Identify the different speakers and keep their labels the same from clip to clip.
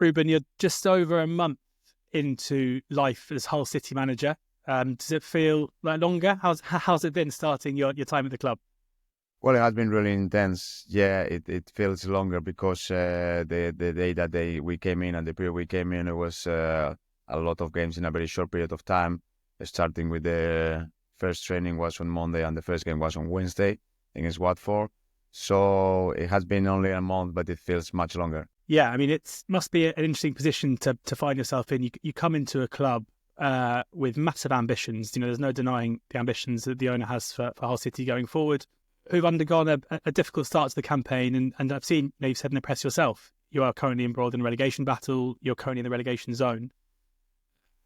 Speaker 1: Ruben, you're just over a month into life as Hull City manager. Does it feel like longer? How's it been starting your time at the club?
Speaker 2: Well, it has been really intense. Yeah, it feels longer because the day that we came in and the period we came in, it was a lot of games in a very short period of time. Starting with the first training was on Monday and the first game was on Wednesday against Watford. So it has been only a month, but it feels much longer.
Speaker 1: Yeah, I mean, it must be an interesting position to find yourself in. You come into a club with massive ambitions. You know, there's no denying the ambitions that the owner has for Hull City going forward, who've undergone a difficult start to the campaign. And I've seen, you've said in the press yourself, you are currently embroiled in a relegation battle. You're currently in the relegation zone.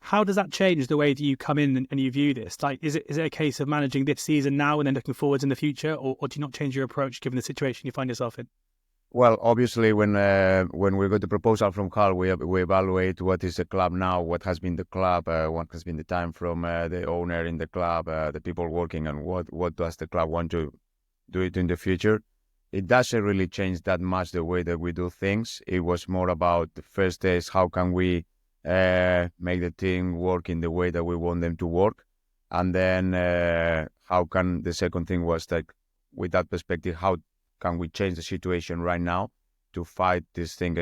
Speaker 1: How does that change the way that you come in and you view this? Like, is it a case of managing this season now and then looking forwards in the future, or do you not change your approach given the situation you find yourself in?
Speaker 2: Well, obviously, when we got the proposal from Hull, we evaluate what is the club now, what has been the club, what has been the time from the owner in the club, the people working, and what does the club want to do it in the future. It doesn't really change that much the way that we do things. It was more about the first days, how can we make the team work in the way that we want them to work, and then how can the second thing was like, with that perspective, how can we change the situation right now to fight this thing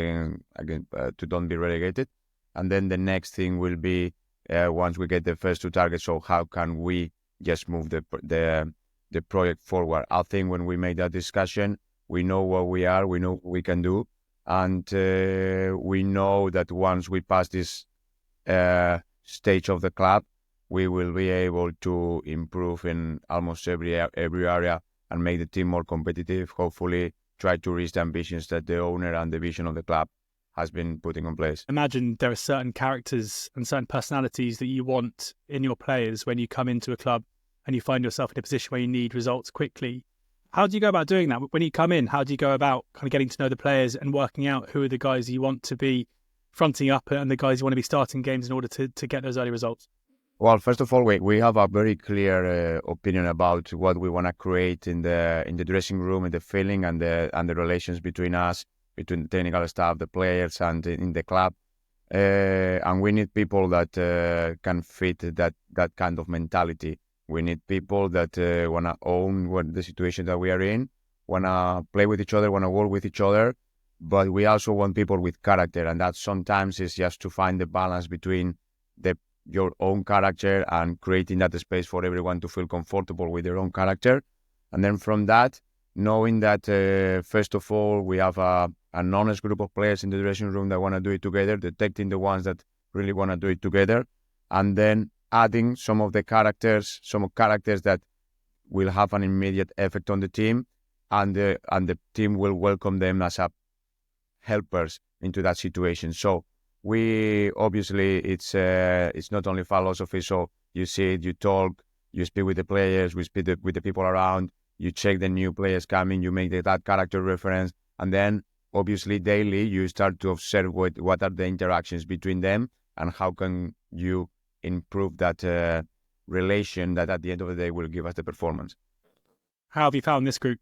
Speaker 2: again to don't be relegated? And then the next thing will be once we get the first two targets, so how can we just move the project forward? I think when we make that discussion, we know where we are, we know what we can do, and we know that once we pass this stage of the club, we will be able to improve in almost every area and make the team more competitive, hopefully try to reach the ambitions that the owner and the vision of the club has been putting in place.
Speaker 1: Imagine there are certain characters and certain personalities that you want in your players when you come into a club and you find yourself in a position where you need results quickly. How do you go about doing that? When you come in, how do you go about kind of getting to know the players and working out who are the guys you want to be fronting up and the guys you want to be starting games in order to get those early results?
Speaker 2: Well, first of all, we have a very clear opinion about what we want to create in the dressing room, in the feeling and the relations between us, between the technical staff, the players, and in the club. And we need people that can fit that kind of mentality. We need people that want to own the situation that we are in, want to play with each other, want to work with each other. But we also want people with character, and that sometimes is just to find the balance between your own character and creating that space for everyone to feel comfortable with their own character. And then from that, knowing that first of all, we have an honest group of players in the dressing room that want to do it together, detecting the ones that really want to do it together, and then adding some characters that will have an immediate effect on the team, and the team will welcome them as helpers into that situation. So we obviously it's not only philosophy. So you see it, you talk, you speak with the players, we speak with the people around, you check the new players coming, you make that character reference, and then obviously daily you start to observe what are the interactions between them and how can you improve that relation that at the end of the day will give us the performance.
Speaker 1: How have you found this group?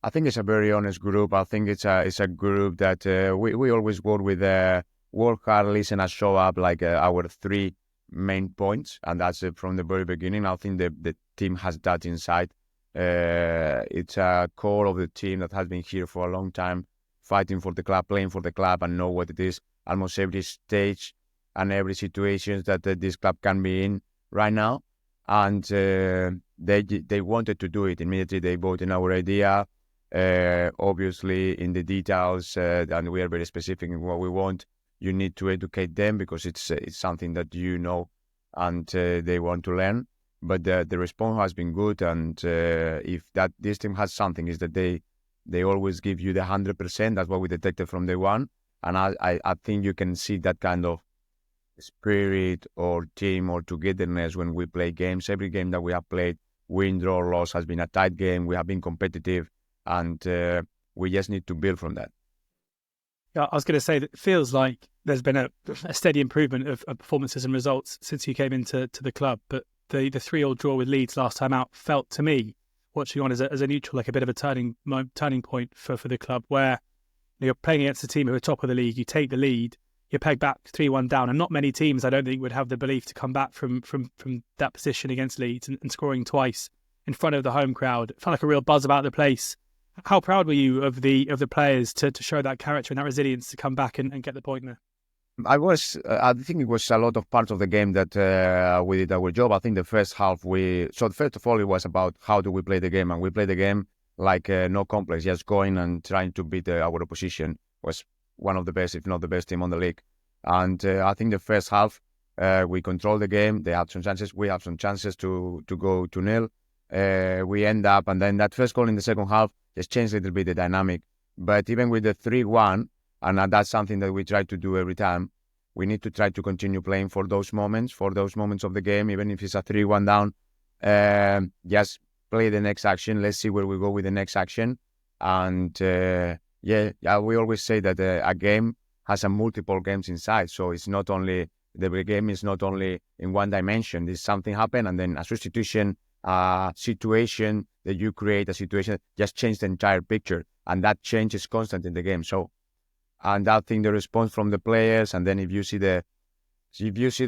Speaker 2: I think it's a very honest group. I think it's a group that we always work with work hard, listen, and show up, like our three main points, and that's from the very beginning. I think the team has that inside. It's a core of the team that has been here for a long time, fighting for the club, playing for the club, and know what it is. Almost every stage and every situation that this club can be in right now, and they wanted to do it immediately. They bought in our idea. Obviously, in the details, and we are very specific in what we want. You need to educate them because it's something that you know, and they want to learn. But the response has been good, and if this team has something, is that they always give you the 100%. That's what we detected from day one, and I think you can see that kind of spirit or team or togetherness when we play games. Every game that we have played, win, draw, loss, has been a tight game. We have been competitive, and we just need to build from that.
Speaker 1: Yeah, I was going to say that it feels like there's been a steady improvement of performances and results since you came into the club. But the 3-3 draw with Leeds last time out felt to me, watching on as a neutral, like a bit of a turning point for the club, where You're playing against a team who are top of the league. You take the lead, you're pegged back 3-1 down, and not many teams, I don't think, would have the belief to come back from that position against Leeds and scoring twice in front of the home crowd. It felt like a real buzz about the place. How proud were you of the players to show that character and that resilience to come back and get the point there?
Speaker 2: I think it was a lot of parts of the game that we did our job. I think the first half first of all, it was about how do we play the game, and we played the game like no complex, just going and trying to beat our opposition. Was one of the best, if not the best team on the league. And I think the first half, we controlled the game. They had some chances. We had some chances to go 2-0. We end up, and then that first goal in the second half just changed a little bit the dynamic. But even with the 3-1, and that's something that we try to do every time, we need to try to continue playing for those moments of the game, even if it's a 3-1 down. Just play the next action. Let's see where we go with the next action. And we always say that a game has a multiple games inside. So it's not only, the game is not only in one dimension. There's something happen, and then a substitution, situation that you create, a situation just change the entire picture. And that change is constant in the game. So, and I think the response from the players, and then if you see the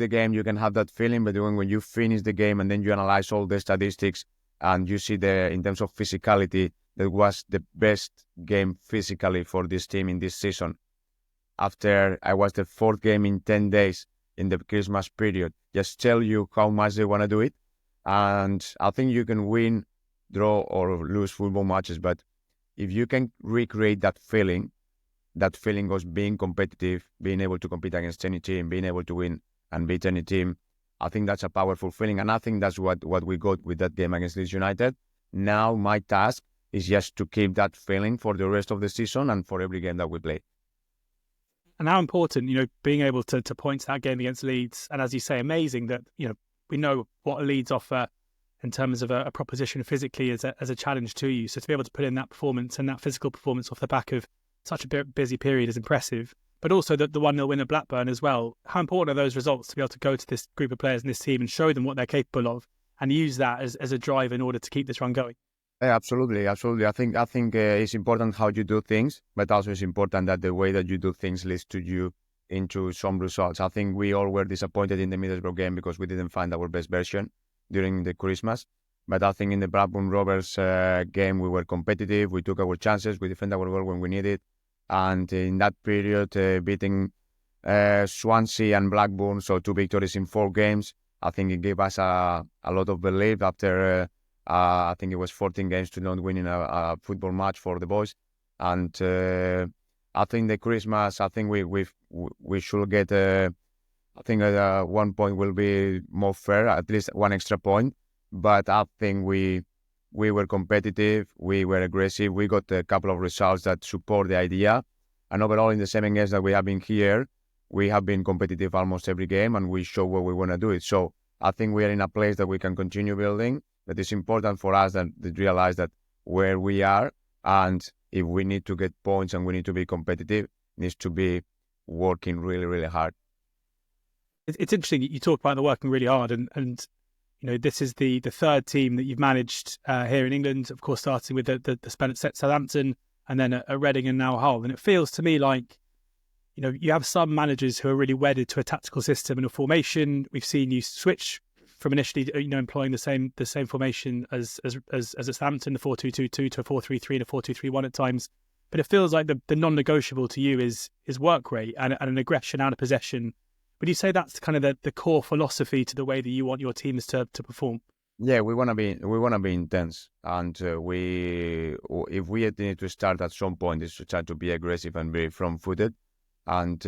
Speaker 2: game, you can have that feeling. But when you finish the game and then you analyze all the statistics and you see in terms of physicality, that was the best game physically for this team in this season. After I was the 4th game in 10 days in the Christmas period, just tell you how much they want to do it. And I think you can win, draw, or lose football matches, but if you can recreate that feeling was being competitive, being able to compete against any team, being able to win and beat any team, I think that's a powerful feeling. And I think that's what we got with that game against Leeds United. Now my task is just to keep that feeling for the rest of the season and for every game that we play.
Speaker 1: And how important, being able to point to that game against Leeds, and as you say, amazing that, we know what Leeds offer in terms of a proposition physically as a challenge to you. So to be able to put in that performance and that physical performance off the back of such a busy period is impressive. But also the 1-0 win at Blackburn as well. How important are those results to be able to go to this group of players and this team and show them what they're capable of and use that as a drive in order to keep this run going?
Speaker 2: Yeah, absolutely. I think it's important how you do things, but also it's important that the way that you do things leads to you into some results. I think we all were disappointed in the Middlesbrough game because we didn't find our best version during the Christmas. But I think in the Blackburn Rovers game, we were competitive. We took our chances. We defended our goal when we needed. And in that period, beating Swansea and Blackburn, so 2 victories in 4 games, I think it gave us a lot of belief after, I think it was 14 games to not winning a football match for the boys. And I think the Christmas, I think we should get, I think 1 point will be more fair, at least 1 extra point. But I think we were competitive, we were aggressive, we got a couple of results that support the idea. And overall, in the 7 games that we have been here, we have been competitive almost every game, and we show where we want to do it. So I think we are in a place that we can continue building. But it's important for us that to realize that where we are, and if we need to get points and we need to be competitive, needs to be working really, really hard.
Speaker 1: It's interesting you talk about the working really hard, and this is the 3rd team that you've managed here in England, of course, starting with the spell at Southampton and then at Reading and now Hull. And it feels to me like, you have some managers who are really wedded to a tactical system and a formation. We've seen you switch from initially, employing the same formation as at Southampton, the 4-2-2-2 to a 4-3-3 and a 4-2-3-1 at times. But it feels like the non-negotiable to you is work rate and an aggression out of possession. Would you say that's kind of the core philosophy to the way that you want your teams to perform?
Speaker 2: Yeah, we want to be intense, and if we need to start at some point, is to try to be aggressive and be front-footed. And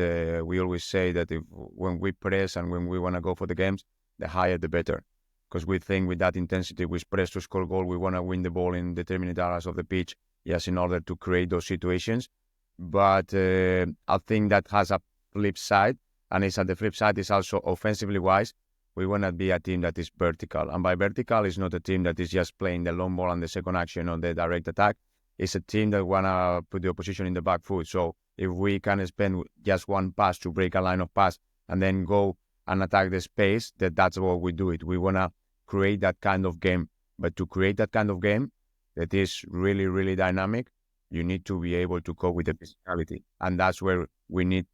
Speaker 2: we always say that when we press and when we want to go for the games, the higher the better, because we think with that intensity, we press to score goal. We want to win the ball in determined areas of the pitch, yes, in order to create those situations. But I think that has a flip side. And the flip side is also offensively wise, we want to be a team that is vertical. And by vertical, it's not a team that is just playing the long ball and the second action on the direct attack. It's a team that want to put the opposition in the back foot. So if we can spend just 1 pass to break a line of pass and then go and attack the space, that's what we do it. We want to create that kind of game. But to create that kind of game that is really, really dynamic, you need to be able to cope with the physicality. And that's where we need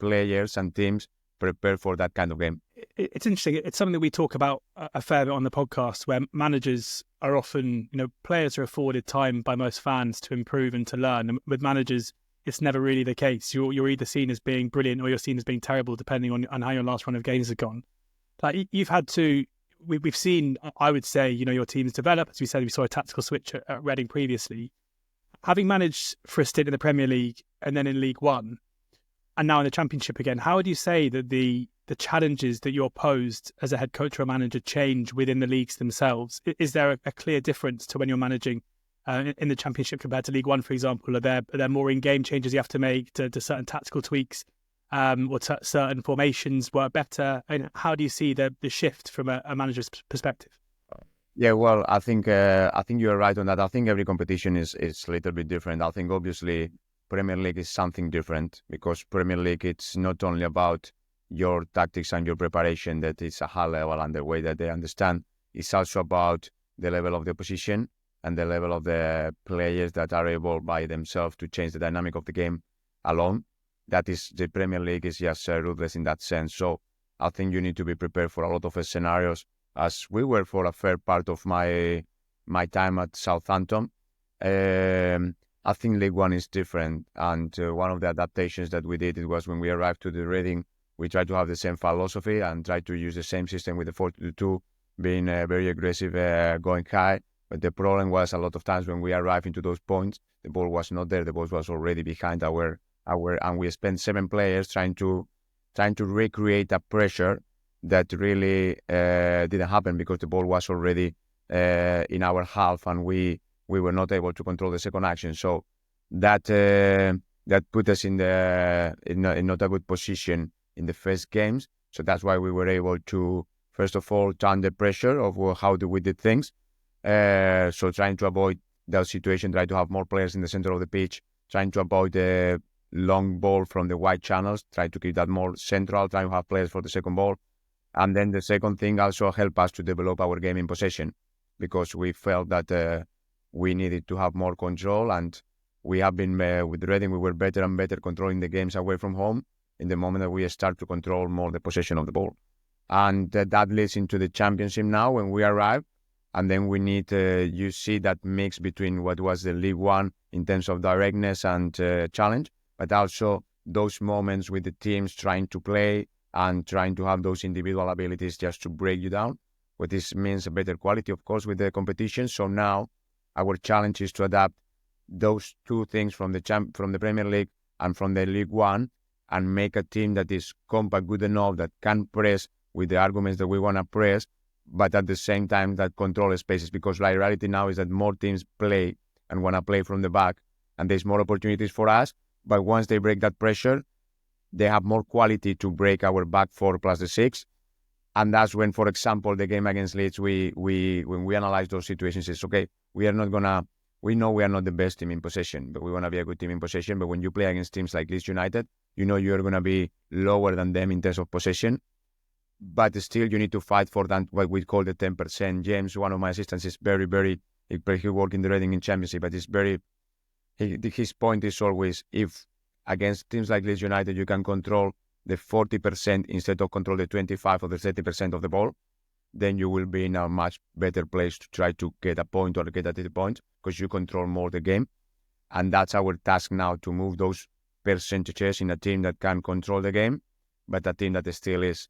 Speaker 2: players and teams prepare for that kind of game.
Speaker 1: It's interesting. It's something that we talk about a fair bit on the podcast, where managers are often, players are afforded time by most fans to improve and to learn. And with managers, it's never really the case. You're either seen as being brilliant or you're seen as being terrible, depending on how your last run of games have gone. Like, you've had to, we've seen, I would say, your teams develop. As we said, we saw a tactical switch at Reading previously. Having managed for a stint in the Premier League and then in League One, and now in the Championship again, how would you say that the challenges that you're posed as a head coach or a manager change within the leagues themselves? Is there a clear difference to when you're managing in the Championship compared to League One, for example? Are there more in-game changes you have to make to certain tactical tweaks, or certain formations work better? And how do you see the shift from a manager's perspective?
Speaker 2: Yeah, well, I think you're right on that. I think every competition is a little bit different. I think obviously Premier League is something different, because Premier League, it's not only about your tactics and your preparation, that it's a high level and the way that they understand. It's also about the level of the opposition and the level of the players that are able by themselves to change the dynamic of the game alone. That is, the Premier League is just ruthless in that sense. So I think you need to be prepared for a lot of scenarios, as we were for a fair part of my time at Southampton. I think League One is different, and one of the adaptations that we did, it was when we arrived to the Reading, we tried to have the same philosophy and tried to use the same system with the 4-2, being very aggressive, going high. But the problem was, a lot of times when we arrived into those points, the ball was not there. The ball was already behind our and we spent 7 players trying to recreate a pressure that really didn't happen, because the ball was already in our half, and we were not able to control the second action. So that put us in not a good position in the first games. So that's why we were able to, first of all, turn the pressure of how we did things. So trying to avoid that situation, try to have more players in the center of the pitch, trying to avoid the long ball from the wide channels, try to keep that more central, trying to have players for the second ball. And then the second thing also helped us to develop our game in possession, because we felt that we needed to have more control, and we have been with Reading, we were better and better controlling the games away from home in the moment that we start to control more the possession of the ball. And that leads into the Championship now when we arrive, and then we need, you see that mix between what was the League One in terms of directness and challenge, but also those moments with the teams trying to play and trying to have those individual abilities just to break you down. What this means a better quality, of course, with the competition. So now our challenge is to adapt those two things from the Premier League and from the League One, and make a team that is compact, good enough, that can press with the arguments that we want to press, but at the same time that control spaces. Because the reality now is that more teams play and want to play from the back, and there's more opportunities for us. But once they break that pressure, they have more quality to break our back 4 plus the 6. And that's when, for example, the game against Leeds, when we analyze those situations, it's okay, we know we are not the best team in possession, but we want to be a good team in possession. But when you play against teams like Leeds United, you know you're going to be lower than them in terms of possession, but still you need to fight for that, what we call the 10%. James, one of my assistants, is very, he worked in the Reading in Championship, but his point is always, if against teams like Leeds United, you can control the 40% instead of control the 25 or the 30% of the ball, then you will be in a much better place to try to get a point or get at the point, because you control more the game. And that's our task now, to move those percentages in a team that can control the game, but a team that still is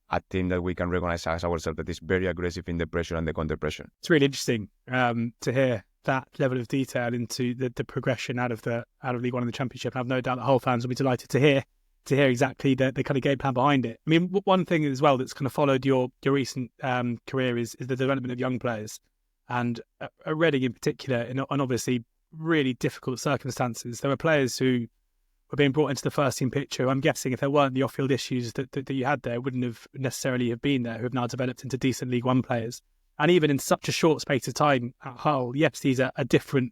Speaker 2: a team that we can recognize as ourselves, that is very aggressive in the pressure and the counter pressure.
Speaker 1: It's really interesting to hear that level of detail into the progression out of League One and the Championship. And I've no doubt that whole fans will be delighted to hear exactly the kind of game plan behind it. I mean, one thing as well that's kind of followed your recent career is the development of young players, and at Reading in particular, and obviously really difficult circumstances. There were players who were being brought into the first team picture. I'm guessing if there weren't the off-field issues that you had there, wouldn't have necessarily have been there, who have now developed into decent League One players. And even in such a short space of time at Hull, yes, these are different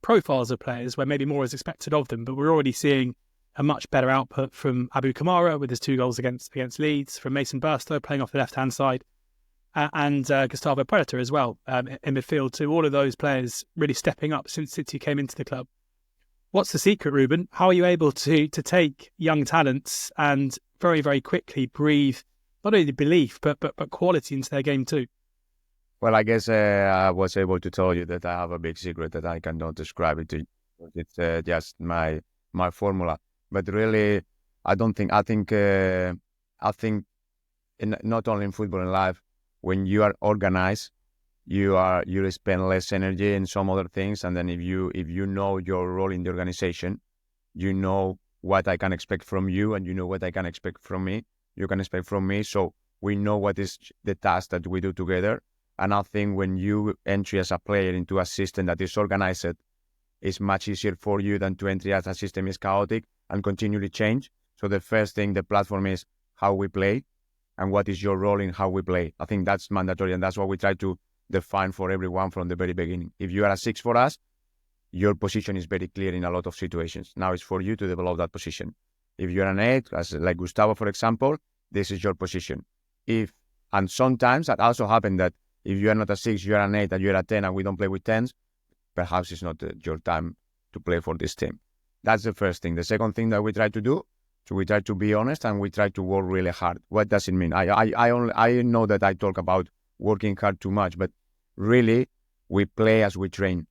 Speaker 1: profiles of players where maybe more is expected of them, but we're already seeing a much better output from Abu Kamara with his 2 goals against Leeds, from Mason Burstow playing off the left-hand side. and Gustavo Predator as well in midfield too. All of those players really stepping up since City came into the club. What's the secret, Ruben? How are you able to take young talents and very, very quickly breathe not only belief but quality into their game too?
Speaker 2: Well, I guess I was able to tell you that I have a big secret that I cannot describe it to you. It's just my formula. But really, I think not only in football and life, when you are organized, you spend less energy in some other things, and then if you know your role in the organization, you know what I can expect from you, and you know what I can expect from me. You can expect from me, so we know what is the task that we do together. And I think when you enter as a player into a system that is organized, it's much easier for you than to enter as a system is chaotic and continually change. So the first thing, the platform is how we play and what is your role in how we play. I think that's mandatory, and that's what we try to define for everyone from the very beginning. If you are a 6 for us, your position is very clear in a lot of situations. Now it's for you to develop that position. If you're an 8, as like Gustavo, for example, this is your position. And sometimes that also happens that if you are not a 6, you are an 8, and you're a 10, and we don't play with 10s, perhaps it's not your time to play for this team. That's the first thing. The second thing that we try to do, so we try to be honest and we try to work really hard. What does it mean? I know that I talk about working hard too much, but really we play as we train.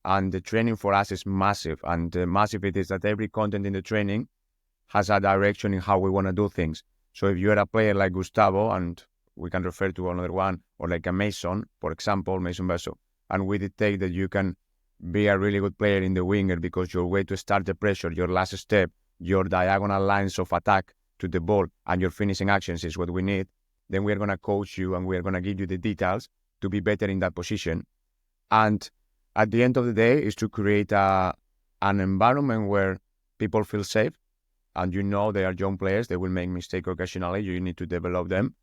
Speaker 2: And the training for us is massive. And massive it is that every content in the training has a direction in how we want to do things. So if you're a player like Gustavo, and we can refer to another one, or like a Mason, for example, Mason Besso, and we detect that you can be a really good player in the winger because your way to start the pressure, your last step, your diagonal lines of attack to the ball, and your finishing actions is what we need, then we are going to coach you and we are going to give you the details to be better in that position. And at the end of the day is to create an environment where people feel safe, and you know they are young players, they will make mistakes occasionally, you need to develop them,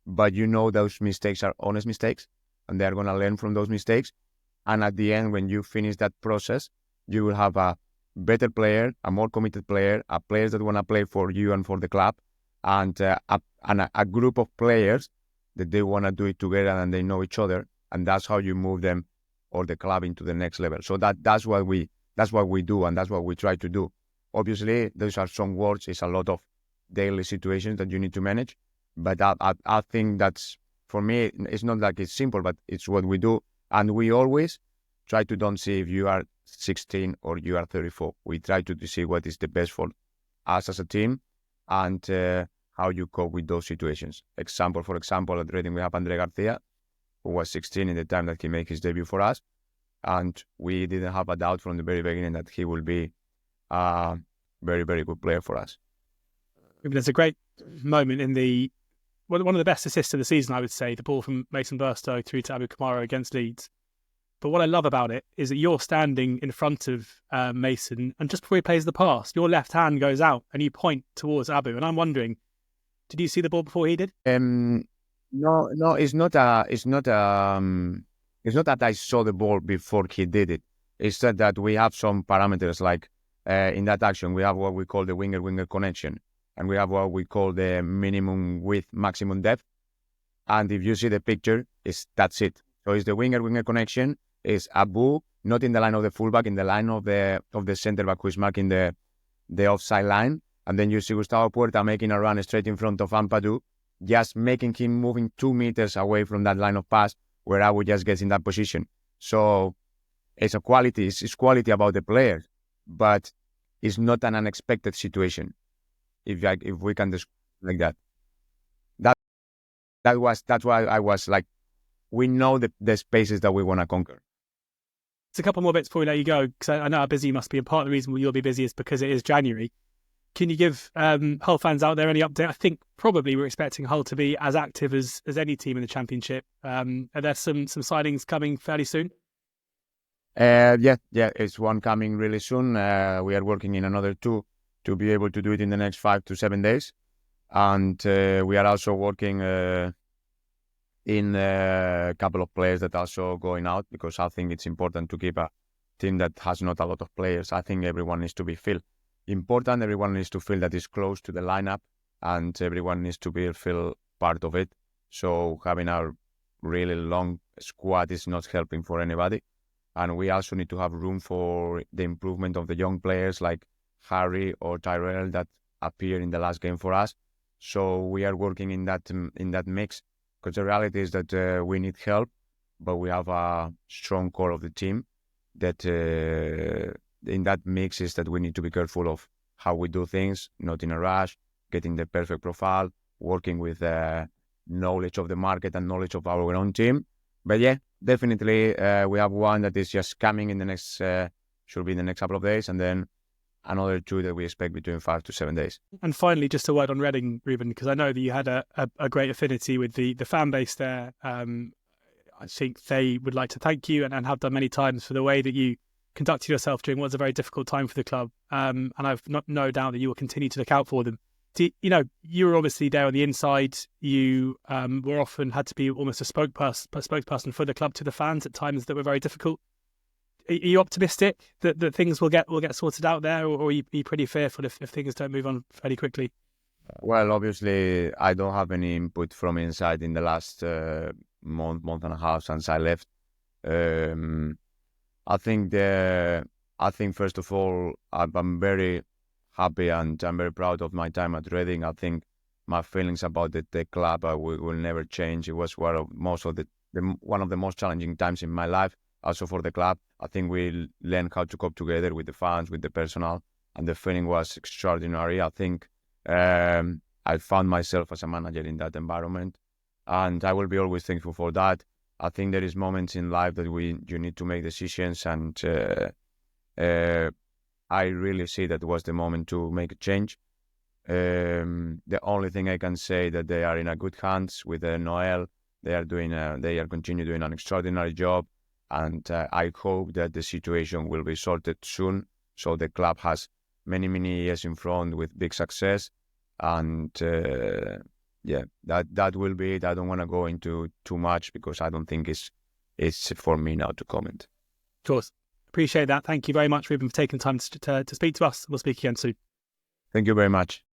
Speaker 2: but you know those mistakes are honest mistakes and they are going to learn from those mistakes. And at the end, when you finish that process, you will have a better player, a more committed player, a players that want to play for you and for the club, and a group of players that they want to do it together and they know each other, and that's how you move them or the club into the next level. So that's what we do, and that's what we try to do. Obviously, those are some words. It's a lot of daily situations that you need to manage, but I think that's, for me, it's not like it's simple, but it's what we do. And we always try to don't see if you are 16 or you are 34. We try to see what is the best for us as a team and how you cope with those situations. For example, at Reading we have Andre Garcia, who was 16 in the time that he made his debut for us. And we didn't have a doubt from the very beginning that he will be a very, very good player for us.
Speaker 1: There's a great moment in one of the best assists of the season, I would say, the ball from Mason Burstow through to Abu Kamara against Leeds. But what I love about it is that you're standing in front of Mason, and just before he plays the pass, your left hand goes out and you point towards Abu. And I'm wondering, did you see the ball before he did?
Speaker 2: No, it's not that I saw the ball before he did it. It's that we have some parameters, like in that action, we have what we call the winger-winger connection, and we have what we call the minimum width, maximum depth. And if you see the picture, that's it. So it's the winger-winger connection. Is Abu not in the line of the fullback, in the line of the centre back who is marking the offside line, and then you see Gustavo Puerta making a run straight in front of Ampadu, just making him moving 2 meters away from that line of pass, where Abu just gets in that position. So it's a quality. It's quality about the player, but it's not an unexpected situation. If we can describe like that. That's why I was like, we know the spaces that we want to conquer.
Speaker 1: It's a couple more bits before we let you go, because I know how busy you must be, and part of the reason you'll be busy is because it is January. Can you give Hull fans out there any update? I think probably we're expecting Hull to be as active as any team in the Championship. Are there some signings coming fairly soon?
Speaker 2: Yeah, it's one coming really soon. We are working in another 2 to be able to do it in the next 5 to 7 days. And we are also working in a couple of players that are also going out, because I think it's important to keep a team that has not a lot of players. I think everyone needs to be feel important. Everyone needs to feel that is close to the lineup, and everyone needs to feel part of it. So having our really long squad is not helping for anybody. And we also need to have room for the improvement of the young players like Harry or Tyrell that appeared in the last game for us. So we are working in that mix, because the reality is that we need help, but we have a strong core of the team that in that mix is that we need to be careful of how we do things, not in a rush, getting the perfect profile, working with knowledge of the market and knowledge of our own team. But yeah, definitely we have one that is just coming in the next, should be in the next couple of days, and then another 2 that we expect between 5 to 7 days.
Speaker 1: And finally, just a word on Reading, Ruben, because I know that you had a great affinity with the fan base there. I think they would like to thank you and have done many times for the way that you conducted yourself during what was a very difficult time for the club. And I've no doubt that you will continue to look out for them. You were obviously there on the inside. You were often had to be almost a spokesperson for the club to the fans at times that were very difficult. Are you optimistic that things will get sorted out there, or are you pretty fearful if things don't move on fairly quickly?
Speaker 2: Well, obviously, I don't have any input from inside in the last month and a half since I left. I think first of all, I'm very happy and I'm very proud of my time at Reading. I think my feelings about the club will never change. It was one of the most challenging times in my life, also for the club. I think we learned how to cope together with the fans, with the personnel, and the feeling was extraordinary. I think I found myself as a manager in that environment, and I will be always thankful for that. I think there is moments in life that you need to make decisions, and I really see that was the moment to make a change. The only thing I can say that they are in a good hands with Noel. They are continue doing an extraordinary job, and I hope that the situation will be sorted soon, so the club has many years in front with big success. And that will be it. I don't want to go into too much because I don't think it's for me now to comment.
Speaker 1: Of course. Appreciate that. Thank you very much, Ruben, for taking time to speak to us. We'll speak again soon.
Speaker 2: Thank you very much.